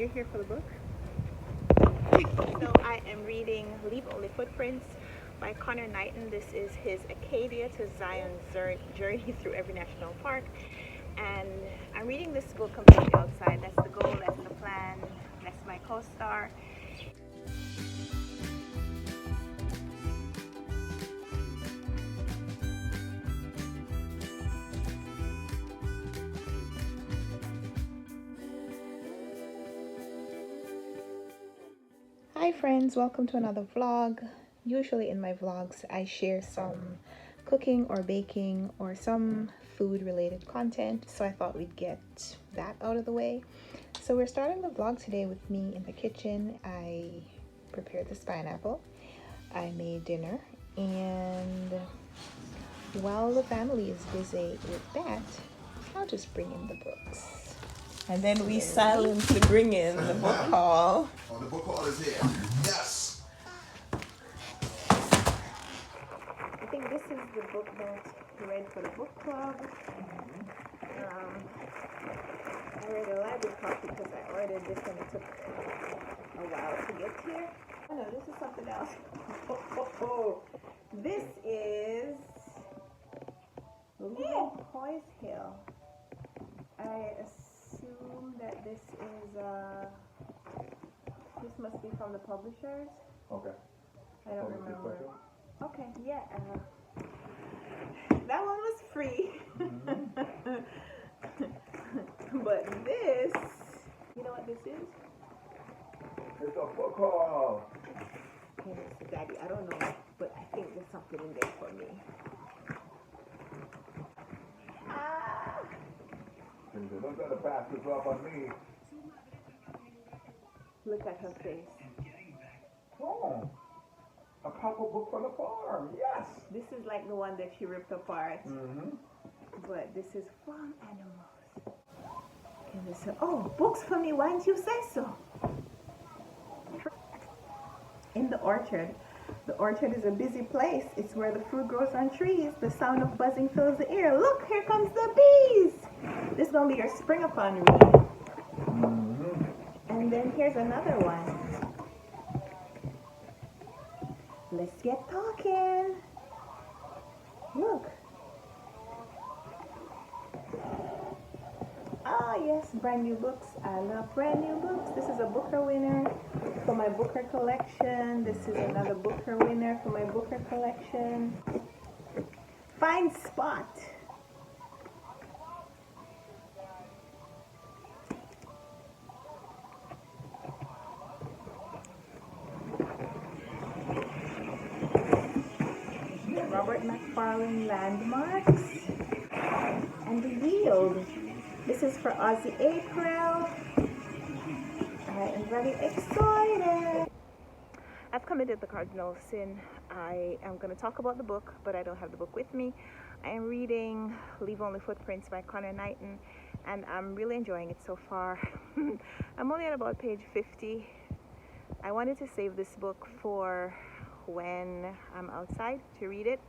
You're here for the book? So I am reading Leave Only Footprints by Conor Knighton. This is his Acadia to Zion journey through every national park. And I'm reading this book completely outside. That's the goal, that's the plan, that's my co-star. Hi friends, welcome to another vlog. Usually in my vlogs I share some cooking or baking or some food related content, so I thought we'd get that out of the way. So we're starting the vlog today with me in the kitchen. I prepared this pineapple, I made dinner, and while the family is busy with that, I'll just bring in the books. And then we silently bring in the book haul. Oh, the book haul is here. Yes! I think this is the book that I read for the book club. I read a library copy because I ordered this and it took a while to get here. Oh no, this is something else. This is Leaving Hoy's Hill. I assume that this must be from the publishers. Okay. I don't remember. Okay, yeah. That one was free. But this, you know what this is? It's a book haul. Okay, Daddy, I don't know, but I think there's something in there for me. Don't try to pass this off on me. Look at her face. Oh, a couple book from the farm. Yes. This is like the one that she ripped apart. Mm-hmm. But this is Farm Animals. And they say, oh, books for me, why didn't you say so? In the orchard. The orchard is a busy place. It's where the fruit grows on trees. The sound of buzzing fills the ear. Look, here comes the bees. This is going to be your Springathon read. Mm-hmm. And then here's another one. Let's get talking. Look. Ah, yes, brand new books. I love brand new books. This is a Booker winner for my Booker collection. This is another Booker winner for my Booker collection. Fine Spot. Robert McFarlane Landmarks. And The Yield. This is for Aussie April. I am very excited. I've committed the cardinal sin. I am going to talk about the book, but I don't have the book with me. I am reading Leave Only Footprints by Conor Knighton, and I'm really enjoying it so far. I'm only at about page 50. I wanted to save this book for when I'm outside to read it,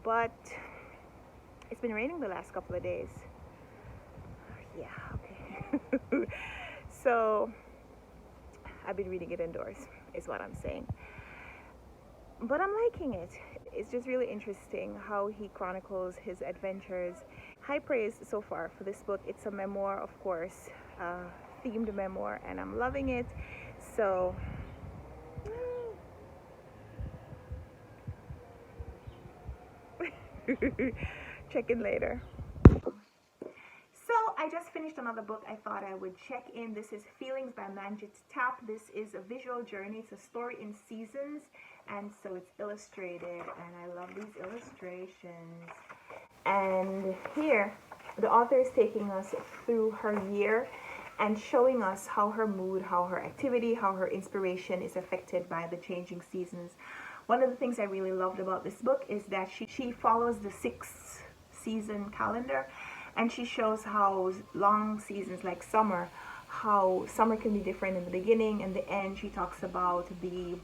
but it's been raining the last couple of days. Yeah, okay. So I've been reading it indoors, is what I'm saying. But I'm liking it. It's just really interesting how he chronicles his adventures. High praise so far for this book. It's a memoir, of course, themed memoir, and I'm loving it. So check in later. So I just finished another book. I thought I would check in. This is Feelings by Manjit Thapp. This is a visual journey. It's a story in seasons, and so it's illustrated, and I love these illustrations. And here the author is taking us through her year and showing us how her mood, how her activity, how her inspiration is affected by the changing seasons. One of the things I really loved about this book is that she follows the 6-season calendar, and she shows how long seasons like summer, how summer can be different in the beginning and the end. She talks about the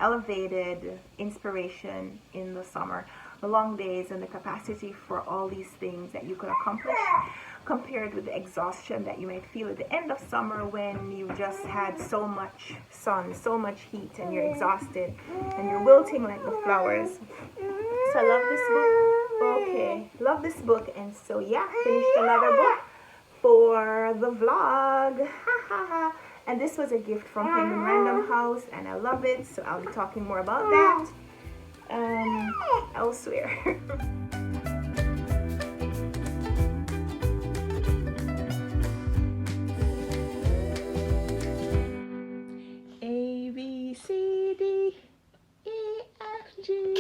elevated inspiration in the summer, the long days, and the capacity for all these things that you could accomplish. compared with the exhaustion that you might feel at the end of summer when you just had so much sun, so much heat, and you're exhausted and you're wilting like the flowers. So I love this book. Okay, love this book. And so yeah, finished another book for the vlog. And this was a gift from Penguin Random House, and I love it, so I'll be talking more about that elsewhere. A, B, C, D, E, F, G.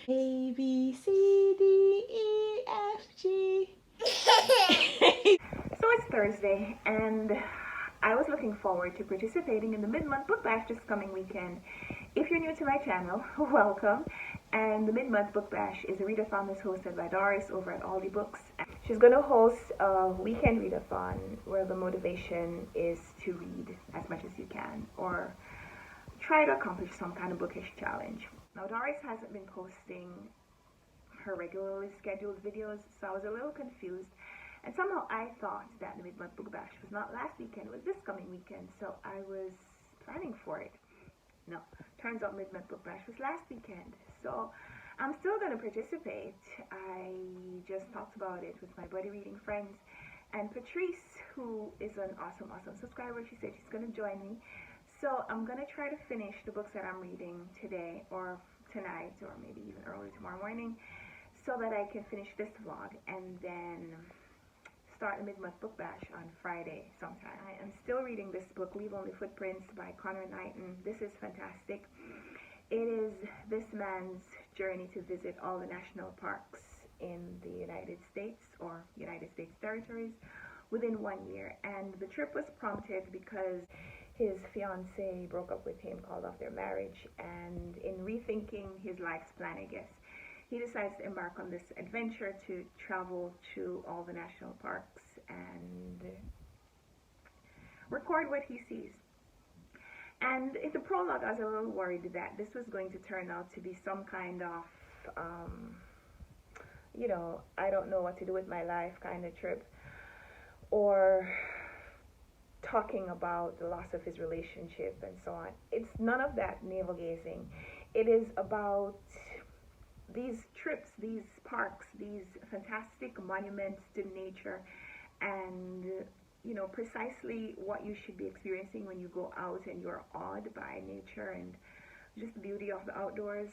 A, B, C, D, E, F, G. So it's Thursday, and I was looking forward to participating in the mid-month book bash this coming weekend. If you're new to my channel, welcome. And the mid-month book bash is a readathon that's hosted by Doris over at Aldi Books. She's going to host a weekend readathon where the motivation is to read as much as you can or try to accomplish some kind of bookish challenge. Now, Doris hasn't been posting her regularly scheduled videos, so I was a little confused. And somehow I thought that the mid-month book bash was not last weekend, it was this coming weekend, so I was planning for it. No, turns out mid-month book bash was last weekend, so I'm still going to participate. I just talked about it with my buddy reading friends, and Patrice, who is an awesome subscriber, she said she's going to join me. So I'm going to try to finish the books that I'm reading today or tonight or maybe even early tomorrow morning so that I can finish this vlog and then start the mid-month book bash on Friday sometime. I am still reading this book, Leave Only Footprints by Conor Knighton. This is fantastic. It is this man's journey to visit all the national parks in the United States or United States territories within 1 year. And the trip was prompted because his fiancée broke up with him, called off their marriage, and in rethinking his life's plan, I guess, he decides to embark on this adventure to travel to all the national parks and record what he sees. And in the prologue, I was a little worried that this was going to turn out to be some kind of, you know, I don't know what to do with my life kind of trip, or talking about the loss of his relationship and so on. It's none of that navel gazing. It is about these trips, these parks, these fantastic monuments to nature, and you know precisely what you should be experiencing when you go out and you're awed by nature and just the beauty of the outdoors.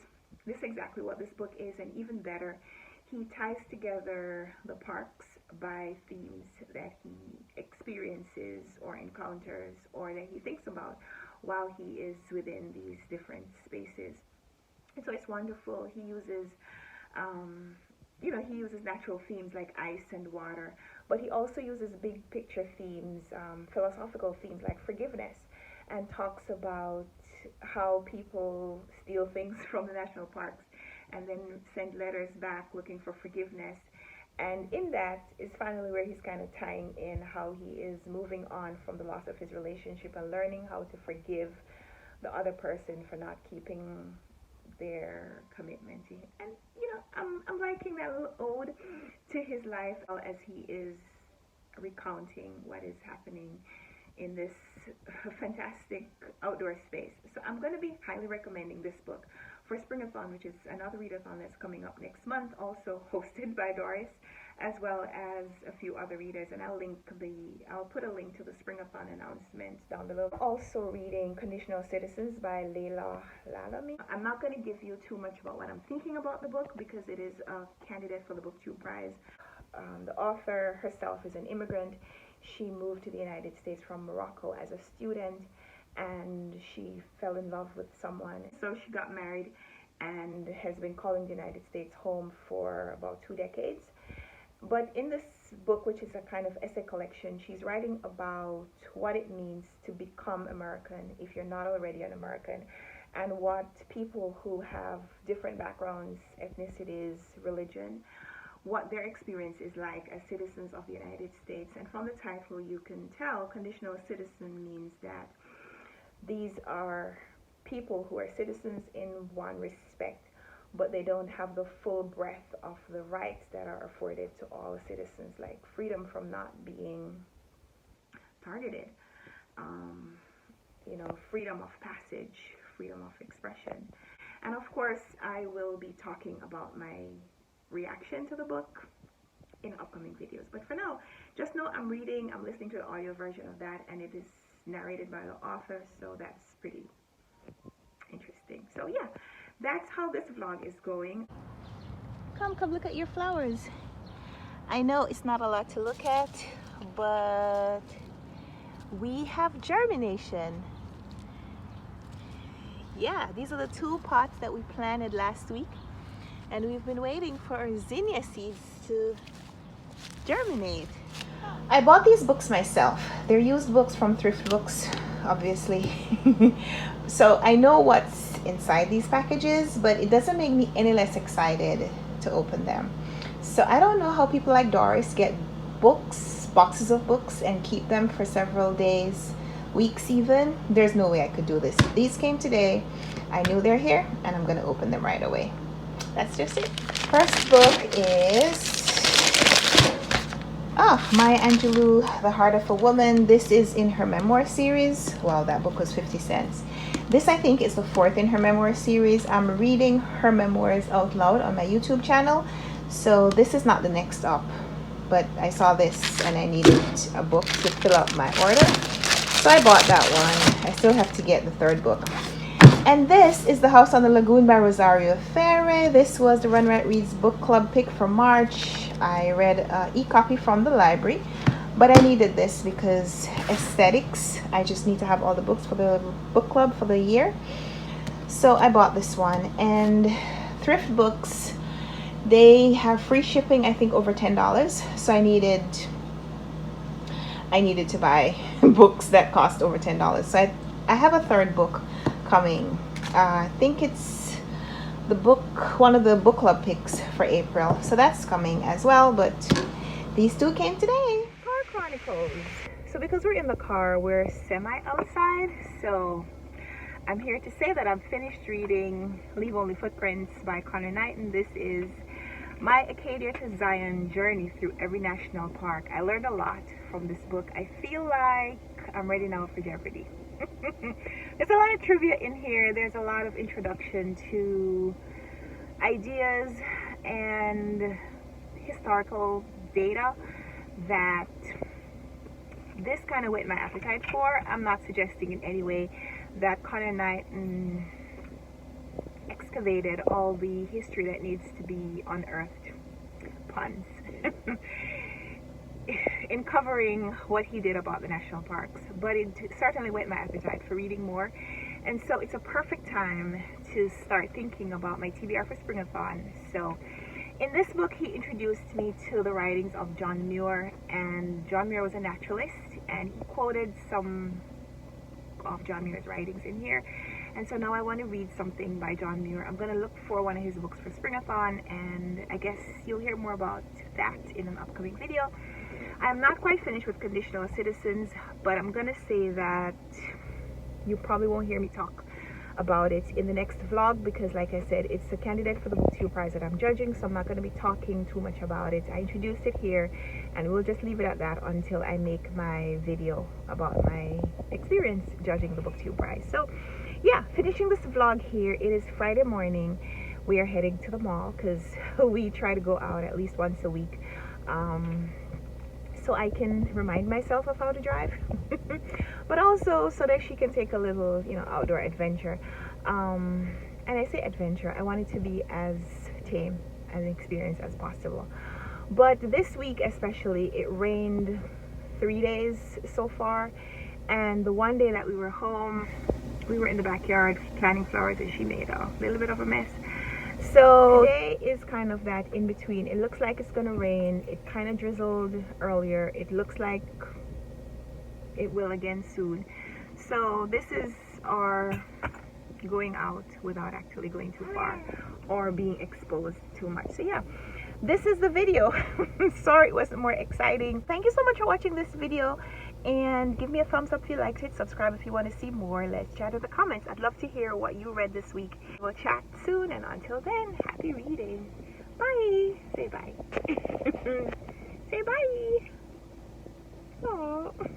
This is exactly what this book is, and even better, he ties together the parks by themes that he experiences or encounters or that he thinks about while he is within these different spaces. And so it's wonderful. He uses, you know, he uses natural themes like ice and water, but he also uses big picture themes, philosophical themes like forgiveness, and talks about how people steal things from the national parks and then send letters back looking for forgiveness. And in that is finally where he's kind of tying in how he is moving on from the loss of his relationship and learning how to forgive the other person for not keeping their commitment to him. And you know, I'm liking that little ode to his life as he is recounting what is happening in this fantastic outdoor space. So I'm going to be highly recommending this book for Springathon, which is another readathon that's coming up next month, also hosted by Doris, as well as a few other readers. And I'll put a link to the Springathon announcement down below. Also reading Conditional Citizens by Leila Lalami. I'm not going to give you too much about what I'm thinking about the book because it is a candidate for the BookTube Prize. The author herself is an immigrant. She moved to the United States from Morocco as a student, and she fell in love with someone. So she got married and has been calling the United States home for about 2 decades. But in this book, which is a kind of essay collection, she's writing about what it means to become American if you're not already an American, and what people who have different backgrounds, ethnicities, religion, what their experience is like as citizens of the United States. And from the title you can tell conditional citizen means that these are people who are citizens in one respect, but they don't have the full breadth of the rights that are afforded to all citizens, like freedom from not being targeted, freedom of passage, freedom of expression. And of course, I will be talking about my reaction to the book in upcoming videos. But for now, just know I'm listening to the audio version of that, and it is narrated by the author, so that's pretty interesting. So yeah, that's how this vlog is going. Come look at your flowers. I know it's not a lot to look at, but we have germination. Yeah, these are the 2 pots that we planted last week, and we've been waiting for our zinnia seeds to germinate. I bought these books myself. They're used books from thrift books, obviously. So I know what's inside these packages, but it doesn't make me any less excited to open them. So I don't know how people like Doris get books, boxes of books, and keep them for several days, weeks even. There's no way I could do this. These came today. I knew they're here, and I'm gonna open them right away. That's just it. First book is Maya Angelou, The Heart of a Woman. This is in her memoir series. Well, that book was 50 cents. This, I think, is the 4th in her memoir series. I'm reading her memoirs out loud on my YouTube channel, so this is not the next up. But I saw this and I needed a book to fill out my order, so I bought that one. I still have to get the 3rd book. And this is The House on the Lagoon by Rosario Fairey. This was the Run Right Reads book club pick for March. I read e-copy from the library, but I needed this because aesthetics. I just need to have all the books for the book club for the year. So I bought this one. And thrift books, they have free shipping, I think over $10. So I needed to buy books that cost over $10. So I have a 3rd book coming. I think it's the book, one of the book club picks for April, so that's coming as well. But these 2 came today. Car Chronicles. So because we're in the car, we're semi outside, so I'm here to say that I've finished reading Leave Only Footprints by Conor Knighton. This is my Acadia to Zion journey through every national park. I learned a lot from this book. I feel like I'm ready now for Jeopardy. There's a lot of trivia in here. There's a lot of introduction to ideas and historical data that this kind of whet my appetite for. I'm not suggesting in any way that Conor Knighton excavated all the history that needs to be unearthed. Puns. In covering what he did about the national parks, but it certainly whet my appetite for reading more, and so it's a perfect time to start thinking about my TBR for Springathon. So in this book, he introduced me to the writings of John Muir, and John Muir was a naturalist, and he quoted some of John Muir's writings in here. And so now I want to read something by John Muir. I'm going to look for one of his books for Springathon, and I guess you'll hear more about that in an upcoming video. I'm not quite finished with Conditional Citizens, but I'm going to say that you probably won't hear me talk about it in the next vlog, because like I said, it's a candidate for the BookTube Prize that I'm judging, so I'm not going to be talking too much about it. I introduced it here, and we'll just leave it at that until I make my video about my experience judging the BookTube Prize. So yeah, finishing this vlog here. It is Friday morning. We are heading to the mall because we try to go out at least once a week, so I can remind myself of how to drive, but also so that she can take a little, outdoor adventure. And I say adventure, I want it to be as tame an experience as possible. But this week especially, it rained 3 days so far, and the one day that we were home, we were in the backyard planting flowers, and she made a little bit of a mess. So today is kind of that in between. It looks like it's gonna rain. It kind of drizzled earlier. It looks like it will again soon. So this is our going out without actually going too far or being exposed too much. So yeah, this is the video. Sorry it wasn't more exciting. Thank you so much for watching this video. And give me a thumbs up if you liked it. Subscribe if you want to see more. Let's chat in the comments. I'd love to hear what you read this week. We'll chat soon, and until then, happy reading. Bye. Say bye. Say bye. Aww.